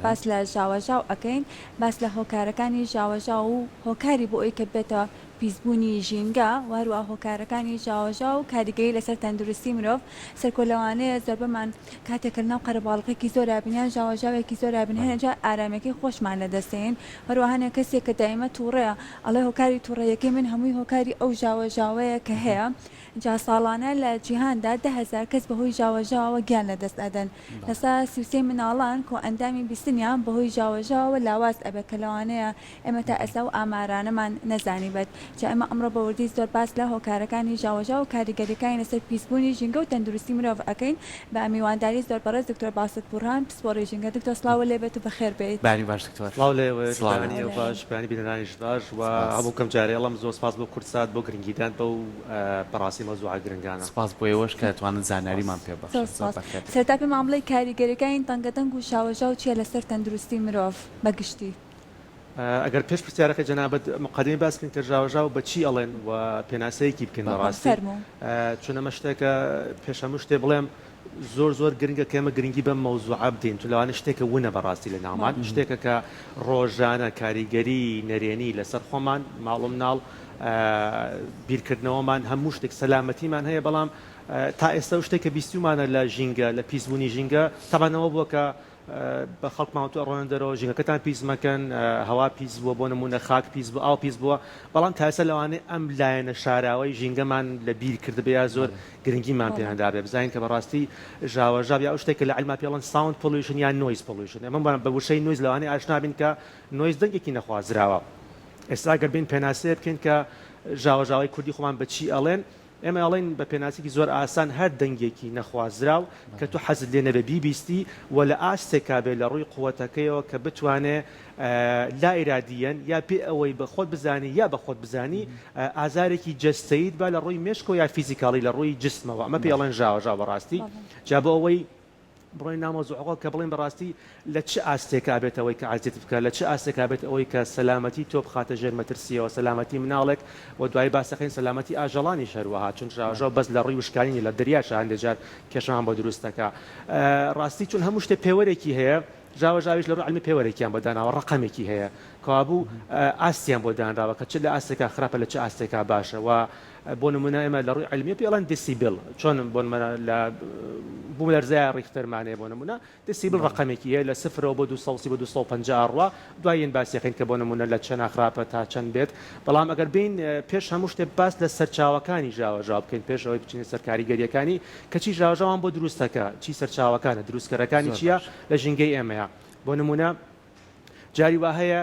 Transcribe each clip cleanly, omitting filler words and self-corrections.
باس لە ژاوەژاو ئەەکەین باس لە هۆکارەکانی ژاوەژاو و هۆکاری بۆ ئەوی کە بێتە پیسبوونی ژینگە واروە هۆکارەکانی ژاوەژا و کاریگەری لەسەر تەندروستی مرۆڤ سەرکۆلەوانەیە زۆربەمان کاتێککە ناو قەرەباڵغێکی زۆر بینیان ژاوەژاوێکی زۆر بنهێنجا ئارامەکەی خۆشمان لە دەستین هەروەهانە کەسێک کە دایمە تووڕەیە ئەڵێ هۆکاری تووڕەیەکەی من هەمووی هۆکاری ئەو ژاوەژاوەیە کە هەیە جا ساڵانە لە جیهاندا 10,000 کەس بەهۆی ژاوەژاوە گیان لە دەست ئەدەن لەسا سیوسەی مناڵان کۆ ئەندامی بیستنیان بەهۆی ژاوەژاوە لاواز ئەبێ کە لەوانەیە ئێمە تا ئەسا و ئامارانەمان نەزانی بێت جا ئەمە ئەمڕۆ بەوردی زۆر باس لە هۆکارەکانی ژاوەژاو و کاریگەریەکانی لەسەر پیسبوونی ژینگە و تەندروستی مرۆڤ ئەەکەین بە میوانداری زۆر بەڕێز دکتۆر باسط بورهان پسپۆڕی ژینگە دکتۆر سڵاوە لێ بێت و بەخێر بێت بانی باش دکتۆر سڵاو لێوە باش بانی بینەرانیش باش و هەموو کەم جارێ ئەڵەم زۆر سپاس بۆ کورسات بۆ گرنگیدان بە و بەڕاستی مەزوعە گرنگانە سپاس بۆ ئێوەش کە دەتوانن زانیاریمان پێ بەخشن سەرتا پێ مامڵەی کاریگەریەکانی تەنگەتەنگ و شاوەژاو چیە لەسەر تەندروستی مرۆڤ بەگشتی ئەگەر پێش پرسیارەکە جەنابەت مقدمەی باسکردن کە ژاوەژاو بە چی ئەڵێن و پێناسەیەکی بکەن ڕاستی چون ئەمە شتێکە پێش هەموو شتێ بڵێم زۆر گرنگە کە ئێمە گرنگی بە مەوزوعە بدەین تو لەوانە شتێکە وونە بەڕاستی لە ناومان شتێکە کە ڕۆژانە کاریگەری نەرێنی لەسەر خۆمان ماڵم ناڵ بیرکردنەوەمان هەموو شتێک سەلامەتیمان هەیە بەڵام تا ئێستا شتێکە بیستیمانە لە ژینگە لە پیسبوونی ژینگە تەبانەوە بووە کە بە خەڵکماوتو ئەڕۆنە دەرەوە ژینگەکەتان پیس مەکەن هەوا پیس بووە بۆ نمونە خاک پیس بوو ئاو پیس بووە بەڵام تا ئێستا لەوانەیە ئەم لایەنە شاراوەی ژینگەمان لە بیر کردبێ زۆر گرنگیمان پێهەندا بێ بزانین کە بەڕاستی ژاوەژاو یا ئەو شتێکە لە عیلما پێڵەن ساوند پۆلیوشن یان نۆیز پۆلیوشن ئەمە بە وشەی نۆیز لەوانەیە ئاشنا بین کە نۆیز دەنگێکی نەخوازراوە ئێستا گەر بین پێناسەیە بکەین کە ژاوەژاوی کوردی خۆمان بەچی ئەڵێن ئێمە ئەڵێن بە پێناسێکی زۆر ئاسان هەر دەنگێکی نەخوازراو کە تو حەزت لێ نەبێ بیبیستی و لە ئاستێکا بێ لە ڕووی قووەتەکەیەوە کە بتوانێ لا ئێرادیەن یا پێ ئەوەی بە خۆت بزانی یا بە خۆت بزانی ئازارێکی جەستەیت با لە ڕووی مێشکۆ یا فیزیکاڵی لە ڕووی جسمەوە ئەمە پێ ئەڵێن ژاوەژاو بەڕاستی جا بۆ ئەوەی بڕۆی نامۆزوعەوە کە بڵێن بەڕاستی لە چه ئاستێکا بێت ئەوەی کە عازیت بکە لە چه ئاستێکا بێت ئەوەی کە سەلامەتی تۆ بخاتە ژێر مەترسیەوە سەلامەتی مناڵێک و دوای باسەکەین سەلامەتی ئاژەڵانی شەروەها چون ژاوەژاو بەس لە ڕووی وشکانی لە دەریاش هەندێجار کێشەمان بۆ دروستەکە ڕاستی چون هەموو شتێ پێوەرێکی هەیە ژاوەژاویش لە ڕووی عەلمی پێوەرێکیان بۆ داناوە ڕقەمێکی هەیە کەوابوو ئاستیان بۆ دانراوە کە چ لە ئاستێکا خراپە لە چه ئاستێکا باشە و بۆ نمونە ئێمە لە ڕووی عەلمی پێڵەن دسیبل چۆن بۆ لە بوو لەرزای ڕیختەرمانەیە بۆ نمونە دسیبل ڕقەمێکی هەیە لە 0 بۆ 200 بۆ 250 ڕوا دوایین باسیەکەین کە بۆ نمونە لە چەند خراپە تا چەند بێت بەڵام ئەگەر بین پێش هەموو شتێ باس لە سەرچاوەکانی ژاوەژاو بکەین پێش ئەوەی بچینە سەر کاریگەریەکانی کەچی ژاوەژاوان بۆ دروستەکە چی سەرچاوەکانە دروستکەرەکانی چییە لە ژینگەی ئێمەیە بۆ نمونە جاری وا هەیە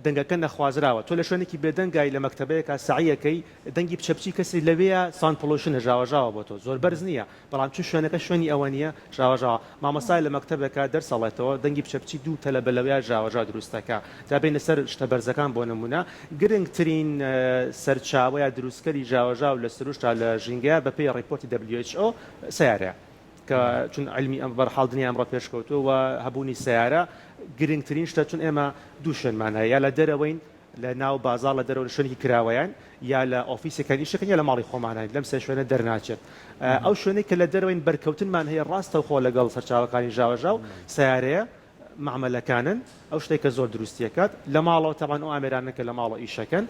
دەنگەکە نەخوازراوە تۆ لە شوێنێکی بێدەنگای لە مەکتەبەیەکە سعیەکەی دەنگی بچەپچی کەسی لەوەیە سان پۆلیوشنە ژاوەژاوە بۆ تۆ زۆر بەرز نییە بەڵام چون شوێنەکە شوێنی ئەوە نییە ژاوەژاوە مامۆستای لە مەکتەبەکە دەرسەڵێتەوە دەنگی بچەپچی دوو تەلە بەلەوەیە ژاوەژاو دروستەکە تا بینە سەر شتە بەرزەکان بۆ نمونە گرنگترین سەرچاوەیە دروستکەری ژاوەژاو لە سروشتا لە ژینگەیە بە پێی ڕیپۆرتی WHO سیارەیە کە چون علمی ئەم بەرحاڵ دنیا ئەمڕۆ پێشکەوتووە و هەبوونی سیارە گرنگترین شتە چون ئێمە دوو شوێنمان هەیە یا لە دەرەوەین لە ناو بازاڕ لە دەرەوە لە شوێنی کراوەیان یا لە ئۆفیسەکانی شەکەن یا لە ماڵی خۆمانین لەم سێ شوێنە دەرناچێت ئەو شوێنەی کە لە دەرەوەین بەرکەوتنمان هەیە ڕاستەوخۆ لەگەڵ سەرچاوەکانی ژاوەژاو سیارەیە معمەلەکانن ئەو شتێکە زۆر دروستیەکات لە ماڵەوە تاوان ئەو ئامێرانەکە لە ماڵە ئیشەکەن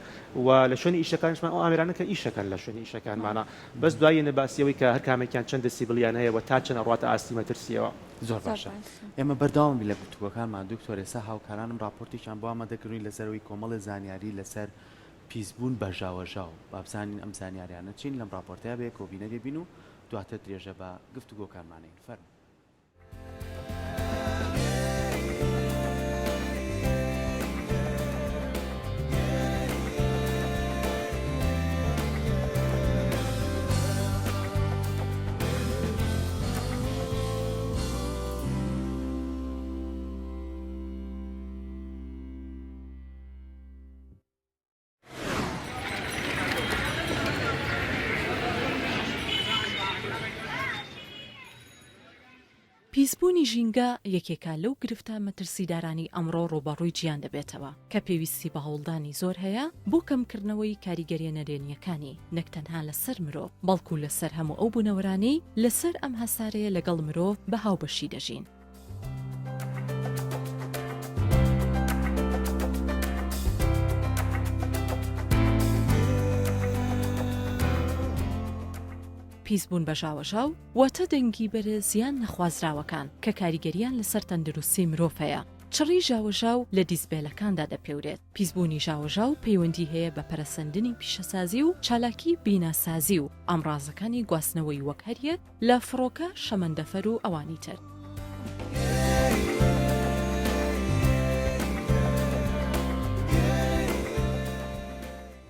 و لە شوێنی ئیشەکانشمان ئەو ئامێرانەکە ئیشەکەن لە شوێنی ئیشەکانمانە بەس دوای نەباسیەوەی کە هەر کامێکیان چەند دەسیبلیان هەیە و تا چەند ڕاتە ئاستی مەترسیەوە زۆر باشە ئێمە بەرداوام لە گوتووەکانمان دکتۆر ئێستا هاوکارانم راپۆرتێکیان بۆ ئامادەکردووی لەسەرەوەی کۆمەڵی زانیاری لەسەر پیسبوون بە ژاوەژاو بابزانین ئەم زانیاریانە چین لەم راپۆرتەیە بێ کۆبینە دێبین و دواتر درێژە بە گفتوگۆکارمانەین فەرموو پیسبوونی ژینگە یەکێکە لەو گرفتە مەترسیدارانی ئەمڕۆ ڕۆبەڕووی گیان دەبێتەوە کە پێویستی بە هەوڵدانی زۆر هەیە بۆ کەمکردنەوەی کاریگەریە نەرێنیەکانی نەکتەنها لەسەر مرۆڤ بەڵکو لەسەر هەموو ئەو بوونەوەرانەی لەسەر ئەم هەسارەیە لەگەڵ مرۆڤ بە هاوبەشی دەژین. پیسبوون بە ژاوەژاو واتە دەنگی بەرز یان نەخوازراوەکان کە کاریگەریان لەسەر تەندروستی مرۆڤ هەیە. چڕی ژاوەژاو لە دیزبێلەکاندا دەپێورێت. پیسبوونی ژاوەژاو پەیوەندی هەیە بە پەرەسەندنی پیشەسازی و چالاکی بیناسازی و ئامڕازەکانی گواستنەوەی وەک هەریەک لە فڕۆکە شەمەندەفەر و ئەوانی تر.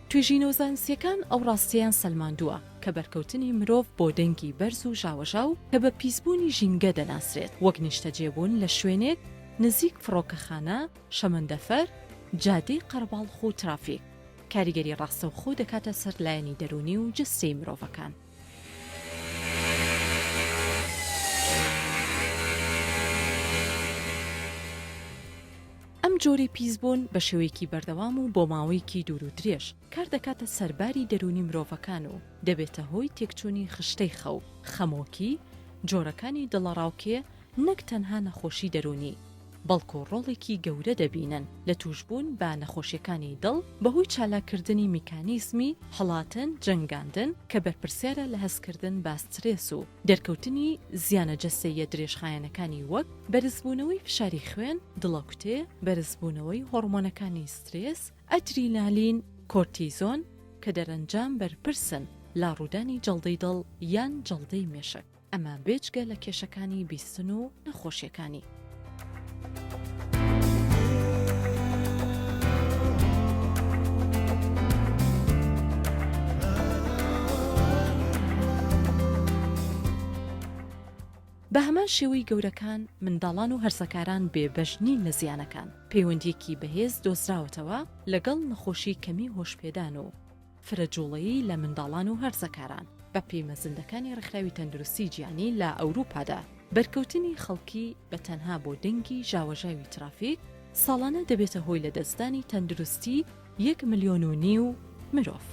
توێژینەوەزانستیەکان ئەو ڕاستیان سەلماندووە کە بەرکەوتنی مرۆڤ بۆ دەنگی بەرز و ژاوەژاو کە بە پیسبوونی ژینگە دەناسرێت وەک نیشتەجێبوون لە شوێنێک نزیک فڕۆکەخانە، شەمەندەفەر، جادەی قەرەباڵغ و ترافیک. کاریگەری ڕاستەوخۆ دەکاتە سەر لایەنی دەرونی و جستەی مرۆڤەکان. ئەم جۆری پیسبوون بە شێوەیەکی بەردەوام و بۆ ماوەیەکی دوور و درێژ کار دەکاتە سەرباری دەرونی مرۆڤەکان و دەبێتە هۆی تێکچوونی خشتەی خەو، خەمۆکی، جۆرەکانی دڵەڕاوکێ نەک تەنها نەخۆشی دەرونی، بەڵکو ڕۆڵێکی گەورە دەبینن لە توشبوون بە نەخۆشیەکانی دڵ بەهۆی چالاکردنی میکانیزمی هەڵاتن جەنگاندن کە بەرپرسیارە لە هەستکردن بە سترێس و دەرکەوتنی زیانە جەستەیە درێژخایەنەکانی وەک بەرزبوونەوەی فشاری خوێن، دڵەکوتێ، بەرزبوونەوەی هۆرمۆنەکانی سترێس، ئەدرینالین، کۆرتیزۆن کە دەرەنجام بەرپرسن لا ڕوودانی جەڵدەی دڵ یان جەڵدەی مێشک. ئەمە بێجگە لە کێشەکانی بیستن و نەخۆشیەکانی. بە هەمان شێوەی گەورەکان منداڵان و هەرسەکاران بێبەشنین لە زیانەکان پەیوەندیەکی بەهێز دۆزراوەتەوە لەگەڵ نەخۆشی کەمی هۆشپێدان و فرەجوڵەیی لە منداڵان و هەرسەکاران بە پێمەزندەکانی ڕێکخراوی تەندروستی گیانی لە ئەوروپادا. بەرکەوتنی خەڵکی بە تەنها بۆ دەنگی ژاوەژاوی ترافیک ساڵانە دەبێتە هۆی لە دەستدانی تەندروستی 1.5 ملیۆن مرۆڤ.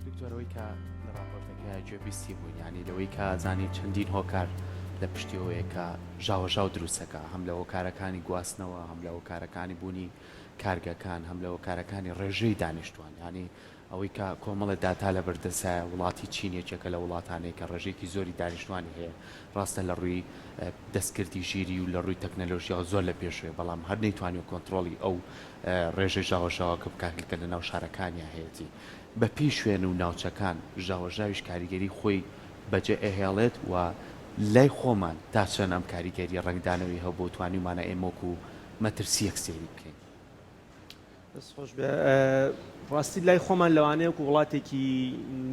دکتۆرەوەی کە لە راپۆرتەکە گوێبیستی بوون، ینی لەوەی کە زانی چەندین هۆکار لە پشتیەوەیە کە ژاوەژاو دروستەکە، هەم لە هۆکارەکانی گواستنەوە، هەم لە هۆکارەکانی بوونی کارگەکان، هەم لە هۆکارەکانی ڕێژەی دانیشتوان، ینی ئەوەی کە کۆمەڵە داتا لە بەردەسایە وڵاتی چین یەکێکە لە وڵاتانەیە کە ڕێژێکی زۆری دانیشتوانی هەیە، ڕاستە لە ڕووی دەستکردی ژیری و لە ڕووی تەکنەلۆژیا زۆر لە پێشوێ، بەڵام هەر نەیتوانێت کۆنتترۆلی ئەو ڕێژەی ژاوەژاوەکە بکاتکە لە ناو شارەکانیان هەیەی. بە پێی شوێن و ناوچەکان ژاوەژاویش کاریگەری خۆی بەجێ ئەهێڵێت و لای خۆمان تا چەند ئەم کاریگەری ڕنگدانەوەی هەبوو بۆ توانیمانە ئێمەک و مەترسیەک سێری بکەین. خۆش ڕاستی لای خۆمان لەوانەیە و وڵاتێکی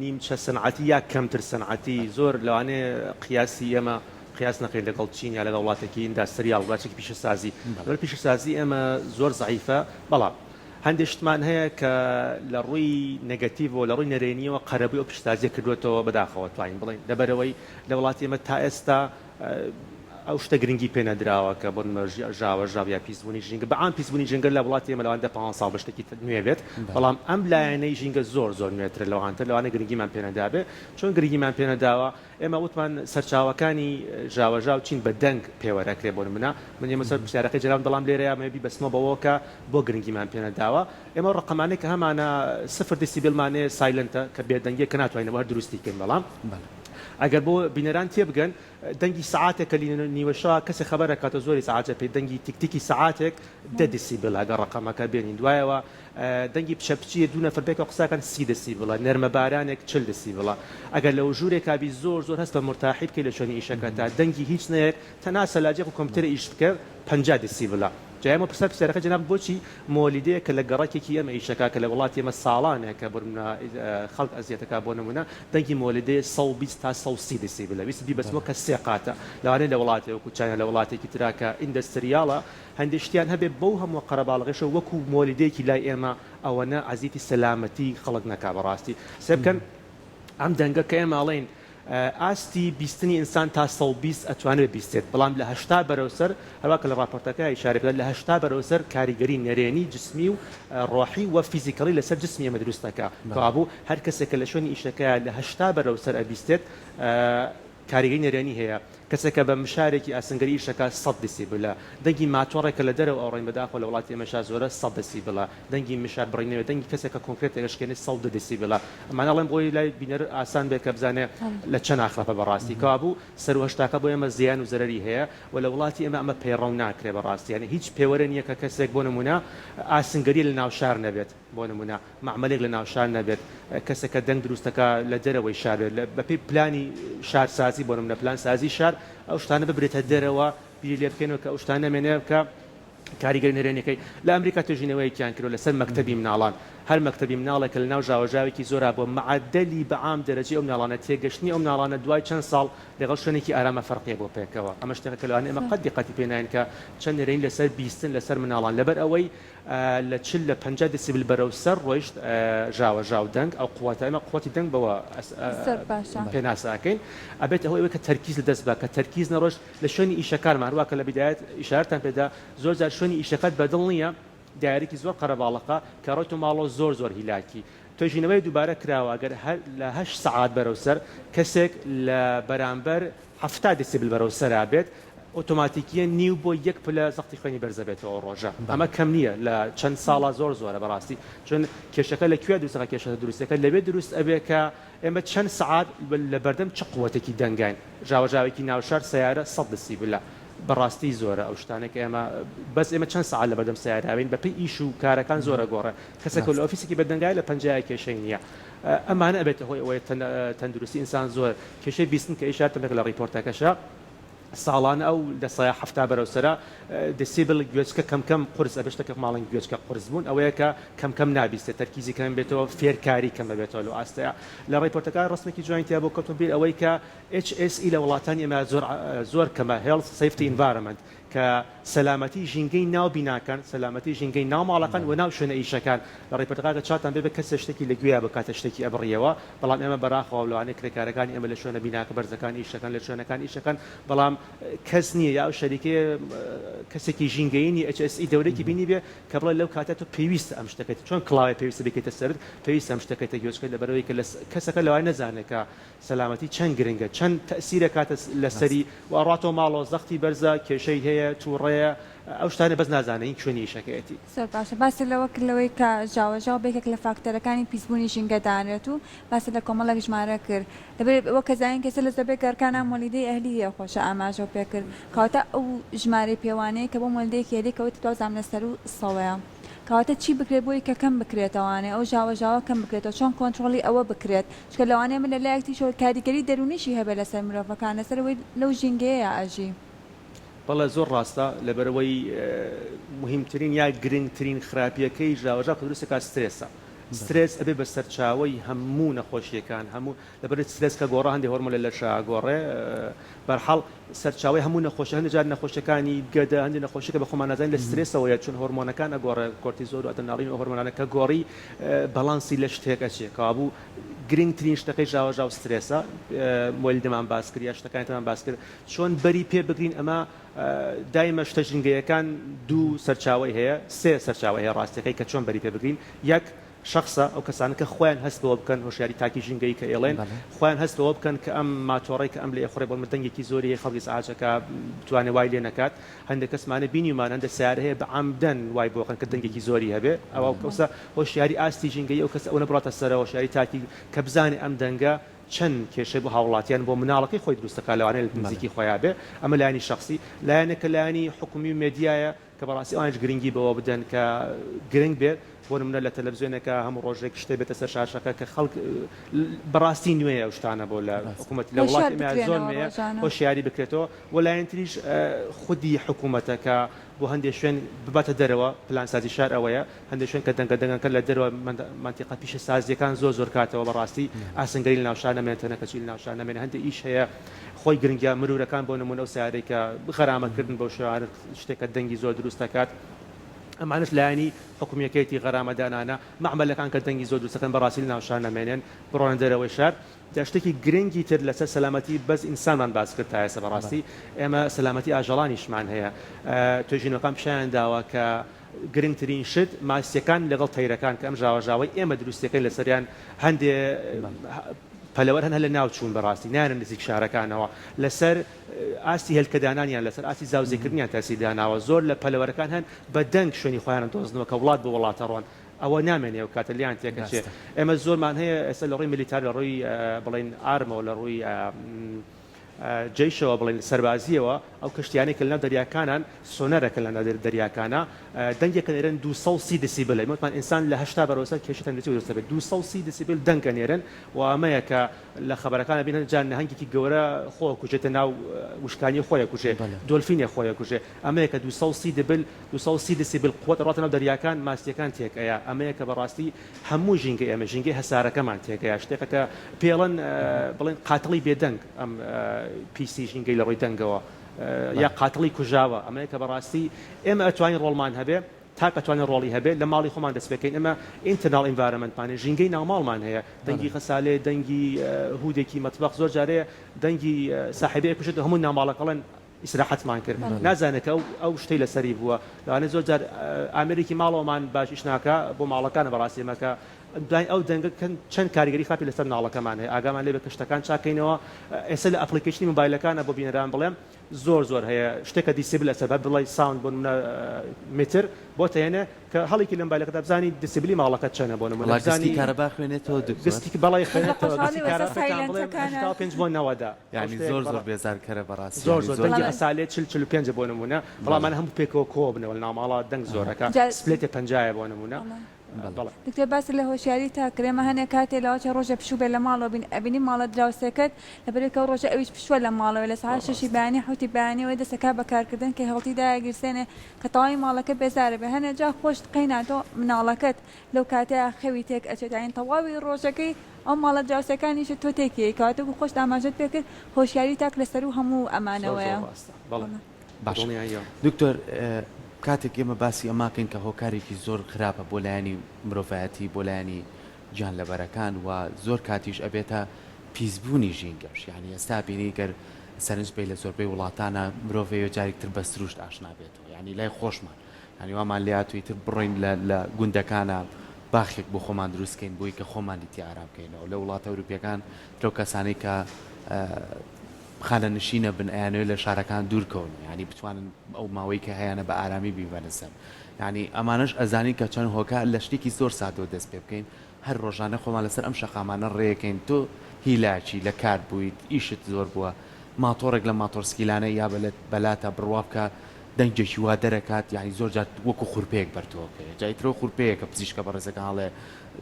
نیمچە سەنعەتی یا کەمتر سەنعەتی زۆر لەوانەیە قیاسی ئێمە قیاس نەکەین لەگەڵ چین یا لەگەڵ وڵاتێکی ئینداستریال وڵاتێکی پیشەسازی. لەبەر پیشەسازی ئێمە زۆر زەعیفە، بەڵام هەندێک شتمان هەیە کە لە ڕووی نەگەتیڤ و لە ڕووی نەرێنیەوە قەرەبووی ئەو پیشەسازیە کردوێتەوە بەداخەوە توانین بڵین لەبەرەوەی لە وڵاتی ئێمە تا ئێستا ئەو شتە گرنگی پێ نەدراوە کە بۆ ژاوەژاو یا پیسبوونی ژینگە بەعام پیسبوونی ژینگە لە وڵاتی ئێمە لەوانەیە 5 ساڵ بە شتێکی نوێ بێت، بەڵام ئەم لایەنەی ژینگە زۆر نوێترە لەوانتر لەوانەیە گرنگیمان پێ نەدابێ. چۆن گرنگیمان پێ نەداوە؟ ئێمە وتمان سەرچاوەکانی ژاوەژاو چین بە دەنگ پێوەرەکرێ بۆ نمونە من ئێمە سەر پرسیارەکەی جەرام دەڵام لێرەیە مەبی بەسمە بەوەکە بۆ گرنگیمان پێ نەداوە. ئێمە ڕقەمانەی کە هەمانە 0 دسیبلمانێ سایلنتە کە بێدەنگیە کە ناتوانینەوە هەر دروستی بکەین، بەڵام ئەگەر بۆ بینەران تێبگەن دەنگی سعاتێکە نیوەشەوە کەسێک خەبەرە کاتە زۆری سعاتە پێ دەنگی تیکتیکی سعاتێک 10 دسیبل ئەگەر ڕقەمەکە بێنین، دوایەوە دەنگی پچە دوو نەفر بێکە قساکان 30 دسیبڵە، نەرمە بارانێک 40 دسیبڵە. ئەگەر لەو ژوورێکا بی زۆر هەست بە مرتاحی بکەی لە شوێنی ئیشەکە تا دەنگی هیچ نەیەک تەنها سەلاجێک و کۆمپیوتەر ئیش بکە 50 دسیبڵە. جایمە پرسە پرسیارەکە جناب بۆچی مۆلیدەیە کە لە گەڕێکێکی ئەمە ئیشەکە کە لە وڵاتی ئێمە ساڵانێک کە بڕمە خەڵک ئەزیەتەکە بۆ نمونە دەنگی مۆلیدەیە 120 تا 130 دسیبلە ویستی بەسمەوە کە سێ قاتە لەوانەیە لە وڵاتی وەکو چاینا لە وڵاتێکی تراکە ئیندەستریاڵە هەندێک شتیان هەبێ بەو هەموو قەرەباڵغێشە وەکو مۆلیدەیەکی لای ئێمە ئەوەنە عەزیەتی سەلامەتی خەڵک نەکا بەڕاستی سێ بکەن ئەم دەنگە کە ئێمە ئەڵێن ئاستی بیستنی ئینسان تا 120 ئەتوانێت بیستێت بەڵام لە 80 بەرەوسەر هەروەکە لە راپۆرتەکە ئیشارە کرد لە 80 بەرەوسەر کاریگەری نەرێنی جسمی و ڕۆحی و فیزیکەڵی لەسەر جسمی ئەمە دروست دەکا کابوو هەر کەسێکە لە شوێنی ئیشەکەیە لە 80 بەرەوسەر ئەبیستێت کاریگەری نەرێنی هەیە کەسێکە بە مشارێکی ئاسنگەری ئیشەکە 100 دسیبلە دەنگی ماتۆڕێکە لە دەرەوە ئەوڕێن بەداخۆ لە وڵاتی ئێمەشا زۆرە 100 دسیبلە دەنگی مشار بڕینەوە دەنگی کەسێکە کۆنکرێت ئەگەشکێنێت 100 دسیبلە ئەمانە ئەڵێن بۆی لای بینەر ئاسان بێت کە بزانێ لە چەند ئاخراپە بەڕاستی کابوو سەر و هەشتاکە بۆ ئێمە زیان و زەرەری هەیە و لە وڵاتی ئێمە ئەمە پەیڕەو ناکرێ بەڕاستی یعنی هیچ پێوەرە نییە کە کەسێک بۆ نمونە ئاسنگەری لە ناوشار نەبێت بۆ نمونە معمەلێک لە ناوشار نەبێت کەسێکە دەنگ دروستەکە لە دەرەوەی شار بەپێی پلانی شارسازی بۆ نمونە پلان سازی شار ئەو شتانە ببرێتە دەرەوە بیری لێ بکەنەوە کە ئەو شتانە مێنێ بکە کاریگەری نەرێنەکەی لە ئەمریکا توێژینەوەیەکیان کردو لەسەر مەکتەبی مناڵان هەر مەکتەبی مناڵێکە لە ناو ژاوەژاوێکی زۆرا بۆ معدەلی بەعام دەرەجی ئەو مناڵانە تێگەشتنی ئەو مناڵانە دوای چەند ساڵ لەگەڵ شوێنێکی ئارامە فەرقیە بۆ پێکەوە ئەمە شتێکە کە لەوانەیە ئێمە قەت دیقەتی پێ ناین کە چەند نەرێنی لەسەر بیستن لەسەر مناڵان لەبەر ئەوەی لە 40 لە 50 دسیبل بەرەو سەر ڕۆیشت ژاوەژاو دەنگ ئەو قووەتە ئێمە قووەتی دەنگ بەوە پێناساکەین ئەبێت ئەوەی کە تەرکیز لەدەست بە کە تەرکیز نەڕۆژ لە شوێنی ئیشەکانمان هەروە کە لە بیدایەت ئیشارەتان پێدا زۆر جار شوێنی ئیشەکەت بەدڵ نییە دیارێکی زۆر قەرەباڵەقە کە ڕۆیت و ماڵۆ زۆر هیلاکی توێژینەوەی دووبارە کراوە ئەگەر لە 8 سەعات بەرەوسەر کەسێک لە بەرامبەر 70 دسیبل بەرەوسەر بێت ئۆتۆماتیکیە نیو بۆ یەک پلە زەختی خوێنی بەرزە بێتەوە ڕۆژە ئەمە کەم نییە لە چەند ساڵە زۆرە بەڕاستی چون کێشەکە لەکوێ دروستەکە کێشە دروستەکە لەبێ دروست ئەبێ کە ئێمە چەند سەعات لە بەردەم چ قووەتێکی دەنگین ژاوەژاوێکی ناوشار سیارە 100 دسیبلە بەڕاستی زۆرە ئەو شتانێک ئێمە بەس ئێمە چەند سەعات لە بەردەم سیارراوین بەپێی ئیش و کارەکان زۆرە گۆڕە کەسێک لە ئۆفیسێکی بەدەنگای لە 50 کێشەی نییە ئەمانە ئەبێتە هۆی ئەوەی تەندروستی ئینسان زۆر کێشەی بیستن کە ئیشارەتێک لە ڕیپۆرتەکەشە ساڵانە ئەو لە سایە هەفتا بەرەوسەرە دەسیبل گوێچکە کەمکەم قرس ئەبشتەکە ماڵنگ گوێچکە قرس بوون ئەوەیە کە کەمکەم نابیستێت تەرکیزی کەم بێتەوە فێرکاری کەم بێتەوە لە ئاستەیە لە ڕیپۆرتەکە ڕستمێکی جوانتیا بۆ کەوتبیر ئەوەی کە HSE لە وڵاتانی ئێمە زۆر کەمە Health Safety Environment کە سەلامەتی ژینگەی ناو بیناکان سەلامەتی ژینگەی ناو ماڵەکان و ناو شوێنە ئیشەکان لە ڕێپەتەکە چاتان بێ کەس شتێکی لە گوێیا بکاتە شتێکی ئەبڕیەوە بەڵام ئێمە بەراخەوە لەوانەیە کرێکارەکانی ئێمە لە شوێنە بیناکە بەرزەکان ئیشەکان لە شوێنەکان ئیشەکان بەڵام کەس نییە یا شەریکێ کەسێکی ژینگەیی HSE دەورێکی بینی بێ کە بڵێ لەو کاتە تۆ پێویستە ئەم شتەکەیت چۆن کڵاوی پێویستە بکەیتە سەرت پێویستە ئەم شتەکەیتە گوێچکەیت لەبەرەوەی کە کەسەکە لەوای نەزانێت کە سەلامەتی چەند گرنگە چەند تەسیرە کاتە لەسەری و ئەڕاتەوە ماڵەوە زەختی بەرزە کێشەی هەیە تووڕەیە ئەو شتانە بەس نازانین شوێنی ئیشەکەیەتی زۆر باشە باسی لەوە کردلەوەی کە ژاوەژاو بێکێک لە فاکتەرەکانی پیسبوونی ژینگەدانێت و باسی لە کۆمەڵێک ژمارە کرد دەبێت وە کەزانین کەسە لە زەبێ گەرکانە مۆلیدەی ئەهلیە خۆشە ئاماژە پێ کرد کەواتە ئەو ژمارەی پێوانەیە کە بۆ مۆلیدەیەکی هەلی کەوت توازام لەسەر و سەوەیە کەواتە چی بکرێت بۆی کە کەم بکرێتەوانێ ئەو ژاوەژاوە کەم بکرێتەوە چۆن کۆنتترۆلی ئەوە بکرێت چکە لەوانەیە من لە لایەکتی شۆ کاریگەری دەرونیشی هەبێت لەسەر مرۆڤەکان لەسەرەوەی لەو ژینگەیە ئاژی بەڵێ زۆر ڕاستە لەبەرەوەی مهمترین یا گرنگترین خراپیەکەی ژاوەژاو کە دروستەکە سترێسە سترێس ئەبێ بە سەرچاوەی هەموو نەخۆشیەکان هەموو لەبەر سترێس کە گۆڕە هەندێک هۆرمۆن لە شاگۆڕێ بەرحاڵ سەرچاوی هەموو نەخۆشی هەندێک جار نەخۆشیەکانی گەدە هەندێک نەخۆشیەکە بە خۆمان نازانین لە سترێسەوەیە چون هۆرمۆنەکان ئەگۆڕێ کۆرتیزۆل و ئەدرێنالین و هۆرمۆنانە کە گۆڕی بەڵانسی لە شتێک ئەچێ کابوو گرنگترین شتەکەی ژاوەژاو سترێسە مۆلیدەمان باس کرد یا شتەکانتان باس کرد چۆن بەری پێ بگرین ئەمە دایمە شتە ژینگەیەکان دوو سەرچاوی هەیە سێ سەرچاوی هەیە ڕاستیەکەی کە چۆن بەری پێ بگرین یەک شخصە ئەو کەسانە کە خۆیان هەست بەوە بکەن هۆشیاری تاکی ژینگەی کە ئێڵێن خۆیان هەست بەوە بکەن کە ئەم ماتۆڕی کە ئەم لێ خۆڕێ بۆ مردەنگێکی زۆری خەڵکی سەعاتەکە بتوانێت وای لێ نەکات هەندێک کەسمانە بینیمان هەندە سیارە هەیە بە عەمدەن وای بۆخن کە دەنگێکی زۆری هەبێ ئەوە کەوسە هۆشیاری ئاستی ژینگەی ئەو کەس ئەو نەبڕاتە سەرەوە هۆشیاری تاکی کە بزانێ ئەم دەنگە چەند کێشەی بۆ هاوڵاتیان بۆ مناڵەکەی خۆی دروستەکە لەوانەیە لە نزیکی خۆیان بێ ئەمە لایانی شخصی لایەنێکە لایانی حکومی و مێدیایە کە بەڕاستی ئەوانش گرنگی بەوە بدەن کە گرنگ بێت بۆ نمونە لە تەلەڤیزیۆنێکە هەموو ڕۆژێک شتێ بێتە سەر شاشەکە کە خەڵک بەڕاستی نوێیە ئەو شتانە بۆ لە حکوومەت لە وڵاتی ئێمە زۆر نوێیە هۆشیاری بکرێتەوە وەلایەن تریش خودی حکوومەتەکە بۆ هەندێک شوێن بباتە دەرەوە پلانسازی شار ئەوەیە هەندێک شوێن کە دەنگەکە لە دەرەوە منتیقە پیشە سازیەکان زۆر کاتەوە بەڕاستی ئاسنگەری لە ناوشار نامێنێتەوە کەچی لە ناوشار نامێنێت هەندێک ئیش هەیە خۆی گرنگیا مرورەکان بۆ نمونە و سیارێکە غەرامەکردن بۆ شوێنە شتێکە دەنگی زۆر دروست دەکات ئەمانش لایەنی حکوومیەکەیەتی غەرامەدانانە معمەلەکان کە دەنگی زۆر دروستەکەن بەڕاستی لە ناوشار نامێنێن بڕۆنە دەرەوەی شار شتێکی گرنگی تر لەسەر سەلامەتی بەس ئینسانمان باس کرد تا ئێستا بەڕاستی ئێمە سەلامەتی ئاژەڵانیشمان هەیە توێژینەکان پیشیان داوە کە گرنگترین شت ماسیەکان لەگەڵ تەیرەکان کە ئەم ژاوەژاوی ئێمە دروستەکەین لەسەریان هەندێ پەلەوەر هەن هە لە ناوچوون بەڕاستی نانە نزیک شارەکانەوە لەسەر ئاستی هێلکەدانانیان لەسەر ئاستی زاوزێکردنیان تاسیداناوە زۆر لە پەلەوەرەکان هەن بە دەنگ شوێنی خۆیان دۆزنەوە کە وڵات بە وڵاتە ڕۆن ئەوە نامێنێ و کاتە لیان تێکەچێ ئێمە زۆرمان هەیە ئێستا لە ڕووی میلیتار لە ڕووی بڵین ئارمەوە لە ڕووی جیشەوە بڵین سەربازیەوە ئەو کەشتیانی کە لەناو دەریاکانان سۆنەرەکە لەناو دەریاکانە دەنگێکە نێرن 230 دسیبل وتمان ئینسان لە 80 بەرەوسەر کێشتن دەچێت 230 دسیبل دەنگە نێرن و ئەمەیە کە لە خەبەرەکانە بینن جان نەهەنگێکی گەورە خۆ کوژێتە ناو وشکانی خۆیە کوژێ دۆلفینێ خۆیە کوژێ ئەمەیە کە 230 دسیبل قوت ڕاتە ناو دەریاکان ماستیەکان تێکەیە ئەمەیە کە بەڕاستی هەموو ژینگە ئێمە ژینگەی هەسارەکەمان تێکەیە شتێکە کە پێڵەن بڵین قاتڵی بێدەنگ ئەم پیسی ژینگەی لە ڕووی دەنگەوە یا قاتڵی کوژاوە ئەمەیە کە بەڕاستی ئێمە ئەتوانین ڕۆڵمان هەبێ تاکەتوانێت ڕۆڵی هەبێت لە ماڵی خۆمان دەست پێکەین ئەمە ئینتەرنال ئینڤایرۆمنتمانە ژینگەی ناوماڵمان هەیە دەنگی خەسالێ دەنگی هودێکی مەتبەخ زۆر جارەیە دەنگی ساحبەیە کوژێت هەموو ناماڵەکەڵێن ئیسراحەتمان کرد نازانێت ئەو شتەی لەسەری بووە لەوانێت زۆر جار ئامریکی ماڵەوەمان باشیش ناکە بۆ ماڵەکانە بەڕاستی مەکە ئەو دەنگە چەند کاریگەری خراپی لەسەر ناڵەکەمان هەیە ئاگامان لێ بە کەشتەکان چاکەینەوە ئێستا لە ئەپلیکیشنی موبایلەکانە بۆ بینەران بڵێم زۆر هەیە شتێکە دیسیبل لەسەر بە بڵی ساوند بۆ متر بۆ تێنێ کە هەڵێکی لە موبایلەکەدا بزانی دیسیبلی ماڵەکەت چەنە بۆ نمونە گستی کارەبا خوێنێتەوە گستی بەڵی خوێنێتەوە گستی کارەبا بڵێ 85 بۆ 90 یعنی زۆر بێزارکەرە بەڕاستی زۆر دەنگی ئەسالێت 45 بۆ نمونە بەڵام هەموو پێکەوە کۆ بنەوە ناوماڵە دەنگ زۆرەکە سپلێتێ 50 بۆ نمونە دکتۆر باسی لە هۆشیاری تا کرێمە هەنێک کاتێ لەوەچە ڕۆژە پشوو بێ لە ماڵەوە ئەبینی ماڵە دراوسەکەت لەبەرێکە ڕۆژە ئەویش پشووە لە ماڵەوە لە ساعت 6 بەیانی حوتی بەیانیەوەی دەسەکە بەکارکردن کە هەڵتیدا گرسێنێ کە تەواوی ماڵەکە بێزارە بێ هەنێ جا خۆش قەیناتۆ مناڵەکەت لەو کاتەیە خەوی تێک ئەچێت ئاین تەواوی ڕۆژەکەی ئەو ماڵە دراوسەکانیش تۆ تێکی کاتە و خۆش داماژت پێکرد هۆشیاری تاک لەسەر و هەموو ئەمانەوەیە باش دکتۆر کاتێک ئێمە باسی ئەماکەین کە هۆکارێکی زۆر خراپە بۆ لایەنی مرۆڤایەتی بۆ لایەنی گیانلەبەرەکان و زۆر کاتیش ئەبێتە پیسبوونی ژینگەش یعنی ئێستا بینی گەر سەرنج پێی لە زۆربەی وڵاتانە مرۆڤەیە جارێکتر بە سروشت ئاشنا بێتەوە یعنی لای خۆشمان ینی وامان لاتوی تر بڕین لە گوندەکانە باخێک بۆ خۆمان دروستکەین بۆی کە خۆمانی تی ئارام بکەینەوە لە وڵاتە ئەوروپیەکان ترۆ کەسانی کە خانە نشینە بن ئەیانەوە لە شارەکان دوورکەون ینی بتوانن ئەو ماوەی کە هەیەە بە ئارامی بیبەنەسەر ینی ئەمانش ئەزانی کە چەند هۆکار لە شتێکی زۆر سادەوە دەست پێ بکەین هەر ڕۆژانە خۆمان لەسەر ئەم شەقامانە ڕێەکەین تۆ هیلاکی لە کار بوویت ئیشت زۆر بووە ماتۆڕێک لە ماتۆرسکیلانە یا بەلاتە بڕوا بکە دەنگێکی وا دەرەکات یعنی زۆر جات وەکو خوورپەیەک بەرتەوەکە جایترۆ خوورپەیەکە پزیشکە بەڕێزەکانڵێ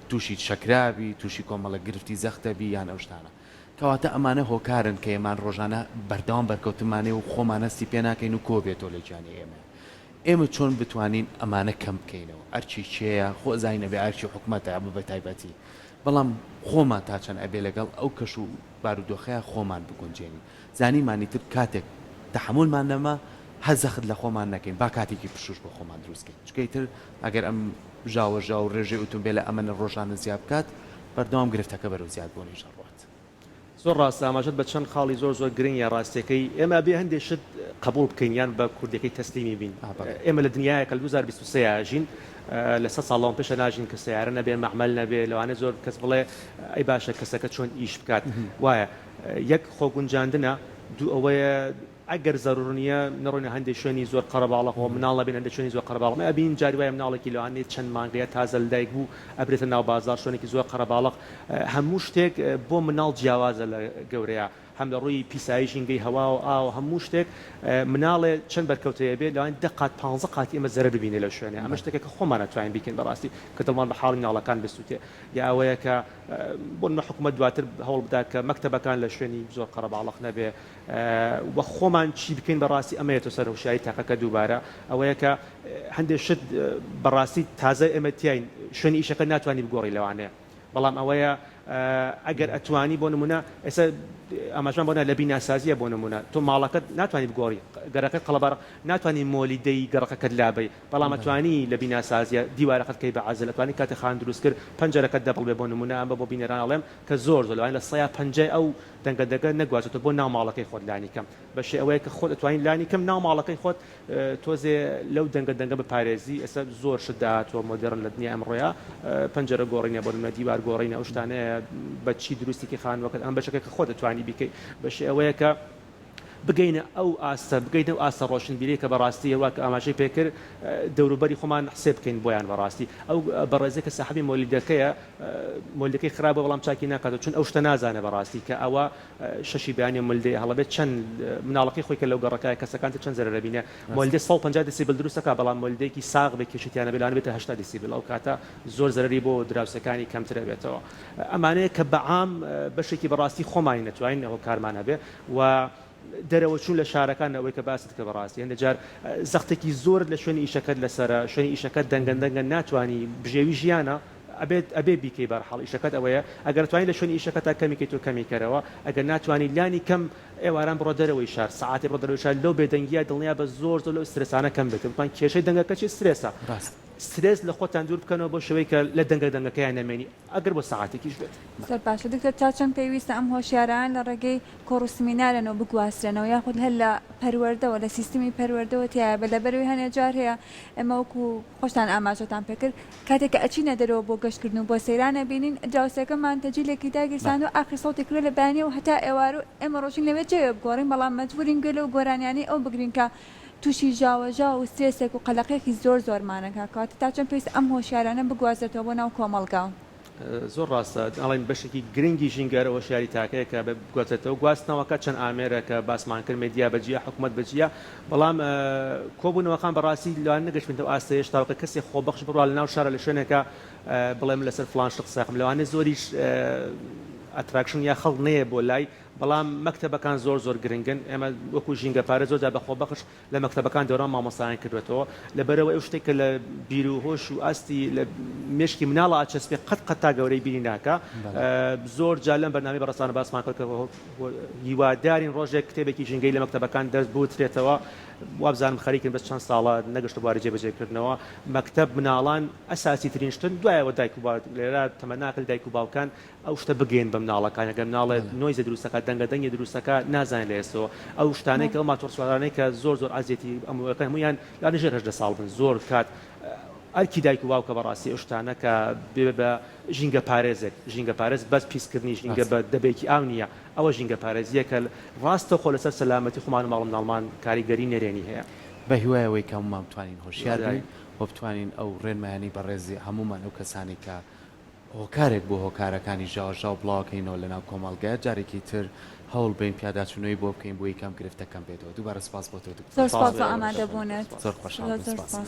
تووشی شەکرابی تووشی کۆمەڵە گرفتی زەختەبی یان ئەو شتانە کەواتە ئەمانە هۆکارن کە ئێمان ڕۆژانە بەردەوام بەرکەوتمانێ و خۆمانەستی پێ ناکەین و کۆ بێتەوە لە گیانی ئێمە چۆن بتوانین ئەمانە کەم بکەینەوە ئەرچی چێە خۆزای نەبێ ئەرچی حکوومەتە ئەمە بە تایبەتی بەڵام خۆمان تا چەند ئەبێ لەگەڵ ئەو کەش و بارودۆخەیە خۆمان بگونجێنی زانیمانی تر کاتێک تەحملمان نەما هەزەخت لە خۆمان نەکەین با کاتێکی پشوش بۆ خۆمان دروستکەین چکەیتر ئەگەر ئەم ژاوەژا و ڕێژەی ئۆتۆمبیلە ئەمەنە ڕۆژانە زیاد بکات بەردەوام گرفتەکە بەرەو زیاد بۆ نیشە ڕات زۆر ڕاستە ئاماژەت بە چەند خاڵی زۆر گرنگە ڕاستیەکەی ئێمە بێ هەندێک شت قبول بکەین یان بە کوردەکەی تەسلیمی بین ئێمە لە دنیاە کە 2023 ژین لە 100 ساڵەوە پێشە ناژین کە سیارە نەبێ مەعمەل نەبێ لەوانە زۆر کەس بڵێ ئەی باشە کەسەکە چۆن ئیش بکات وایە یەک خۆگونجاندنە دوو ئەوەیە ئەگەر زەرورنیە نەڕۆینە هەندێک شوێنی زۆر قەرەباڵەخەوە مناڵە بین هەندێک شوێنی زۆر قەرەباڵ ئەبین جاری وایە مناڵێکی لەوانێت چەند مانگەیە تازە لەدایک بوو ئەبرێتە ناو بازار شوێنێکی زۆر قەرەباڵق هەموو شتێک بۆ مناڵ جیاوازە لە گەورەیە هەم لە ڕووی پیسایی ژینگەی هەوا و ئاو هەموو شتێک مناڵێ چەند بەرکەوتەیە بێت لەوان دقات 15 قاتی ئەمە زەرەر ببینێ لە شوێنێ ئەمە شتێکە کە خۆمان ناتوانین بیکەین بەڕاستی کە دڵمان بە حاڵی مناڵەکان بسووتێ یا ئەوەیە کە بۆ حکوومەت دواتر هەوڵ بدات کە مەکتەبەکان لە شوێنی زۆر قەرەباڵغ نەبێ وە خۆمان چی بکەین بەڕاستی ئەمەیەتە سەر وشایی تاقەکە دووبارە ئەوەیە کە هەندێک شت بەڕاستی تازە ئێمەتیاین شوێنی ئیشەکە ناتوانانی بگۆڕی لەوانەیە بەڵام ئەوەیە ئەگەر ئەتوانی بۆ نمونە ئێستا ئاماژمان بۆنە لە بیناسازیە بۆ نمونە تۆ ماڵەکەت ناتوانانی بگۆڕی گەڕەکەت قەڵەبەر ناتوانانی مۆلیدەی گەڕەکەت لابەی بەڵام ئەتوانی لە بیناسازیە دیوارەکەت کەی بە عەزل ئەتوانی کاتی خان دروست کرد پەنجەرەکەت دەبڵ بێ بۆ نمونە ئەمە بۆ بینەران ئەڵێم کە زۆر لەوان لە 150 ئەو دەنگەدەگە نەگوازێتەوە بۆ ناو ماڵەکەی خۆت لانی کەم بەشێ ئەوەیە کە خۆت ئەتوانین لانی کەم ناو ماڵەکەی خۆت تۆزێ لەو دەنگە بپارێزی ئێستا زۆر شت داهاتوە مۆدێرن لە دنیا ئەمڕۆیە پەنجەرە گۆڕینە بۆ نمونە دیوار گۆڕینە ئەو شتانەیە بە چی دروستێکی خانوەکەت ئەم بەشەکە کە خۆت ئەتوانی بیکەی بەشێ ئەوەیە کە بگەینە ئەو ئاستا ڕۆشنبیری کە بەڕاستی هەوا کە ئاماژەی پێکرد دەوروبەری خۆمان حسێ بکەین بۆیان بەڕاستی ئەو بەڕێزێک کە ساحەبی مۆلیدەکەی خراپە بەڵام چاکی ناکاتەوە چون ئەو شتە نازانە بەڕاستی کە ئەوە شەشی بەیانی مولدەی هەڵەبێت چەند مناڵەکەی خۆی کە لەو گەڕەکەی کەسەکانتە چەند زەرەرە بینە مۆلیدە 150 دسیبل دروستەکە بەڵام مۆلیدەیەکی ساغ بێ کێشتیانە بێت بێتە 80 دسیبل ئەو کاتە زۆر زەرەری بۆ دراوسەکانی کەمترە بێتەوە ئەمانەیە کە بەعام بەشێکی بەڕاستی خۆمانی نەتوانین ئەوە کارمانە بێ و دەرەوە چوون لە شارەکان ئەوەی کە باست کە بەڕاستی هەندێک جار زەختێکی زۆر لە شوێنی ئیشەکەت لەسەر شوێنی ئیشەکەت دەنگەندەنگە ناتوانانی بژێوی ژیانە ئەبێ بیکەی بەرحاڵ ئیشەکەت ئەوەیە ئەگەر توانین لە شوێنی ئیشەکە تا کەمیکەیت و کەمیکەرەوە ئەگەر ناتوانانی لانی کەم ئێواران بڕۆ دەرەوەی شار سعاتی بڕۆ دەرەوەی شار لەو بێدەنگیە دڵنیا بە زۆر لەو سترێسانە کەم بێت بتوان کێشەی دەنگەکەی سترێسە سترێس لە خۆتان دوور بکەنەوە بۆ شەوەی کە لە دەنگەکەیان نەمێنی ئەگەر بۆ ساعاتێکیش بێت زۆر باشە دکتۆر تا چەند پێویستە ئەم هۆشیاران لە ڕێگەی کۆڕوسمینارەنەوە بگواسترێنەوە یاخود هەر لە پەروەردەوە لە سیستمی پەروەردەوە تایە بە لەبەرەوەی هەنێ جار هەیە ئەمە وەکو خۆشتان ئاماژەتان پێکرد کاتێک کە ئەچینە دەرەوە بۆ گەشتکردن و بۆ سەیرانە بینین جاوسەکەمان تەجیلێکی داگیرسان و ئاخر سەڵتی کرێ لە بەیانیە و هەتا ئێوار و ئێمە ڕۆژین لەوێ جێوێ بگۆڕین بەڵام مەجبورین گوێ لەو گۆرانیانی ئەو بگرین کە تووشی ژاوەژا و سترێسێک و قەلەقێکی زۆرمانەکە کات تا چەند پێویست ئەم هۆشیارانە بگوازێتەوە بۆ ناو کۆمەڵگا زۆر ڕاستە ئەڵێن بەشێکی گرنگی ژینگەرەوە شاری تاکەیە کە بگوازێتەوە گواستنەوەکە چەند ئامێرە کە باسمان کرد مێدیا بەجیا حکوومەت بەجیا بەڵام کۆبوونەوەکان بەڕاستی لەوان نەگەشتێتەوە ئاستەیە شتاوەکە کەسێک خۆبەخش بڕوا لە ناو شارە لە شوێنێکە بڵێم لەسەر فلان شت قسەکەم لەوانێ زۆریش ئەتراکشن یا خەڵک نەیە بۆ لای بەڵام مەکتەبەکان زۆر گرنگن ئێمە وەکو ژینگە پارە زۆردا بە خۆبەخش لە مەکتەبەکان دەوران مامۆستایان کردوێتەوە لەبەرەوە ئەو شتێک کە لە بیر و هۆش و ئاستی لە مێشکی مناڵە ئاچەسپێ قەت تا گەورەی بینی ناکە زۆر جا لەم بەرنامەی بەڕێستانە باسمان کرد کە هیوادارین ڕۆژێک کتێبێکی ژینگەی لە مەکتەبەکان دەست بوترێتەوە وابزانم خەریکن بەس چەند ساڵە نەگەشتە بواری جێبەجێکردنەوە مەکتەب مناڵان ئەساسی ترین شتن دوایەوە دایک و باوک لێرە تەمەناکل دایک و باوکان ئەو شتە بگەین بە مناڵەکان ئەگەر مناڵێ نۆیزە دروستەکە دەنگەدەنگی دروستەکە نازانێت لە ئێستەوە ئەو شتانەی کە ئەو ماتۆرسوارانەی کە زۆر ئازیەتی ئەمەکە هەمویان لانەژێر 18 ساڵ بن زۆر کات ئەرکی دایک و باوکە بەڕاستی ئەو شتانە کە بێ بە ژینگە پارێز بەس پیسکردنی ژینگە بە دەبێکی ئاو نییە ئەوە ژینگە پارێزیە کە ڕاستە خۆ لەسەر سەلامەتی خۆمان و ماڵ مناڵمان کاریگەری نەرێنی هەیە بە هیوایەوەی کە هەمومان بتوانین هۆشیار بین و بتوانین ئەو ڕێنمایانی بەڕێزی هەمومان ئەو کەسانی کە هۆکارێک بۆ هۆکارەکانی ژاوەژاو بڵاوکەینەوە لە ناو کۆمەڵگەیە جارێکی تر هەوڵ بین پیاداچوونەوەی بۆ بکەین بۆ یەکەم گرفتەکەم بێتەوە دووبارە سپاس بۆ تۆ زۆر سپاس بۆ ئامادەبوونت زۆر خۆشحاڵ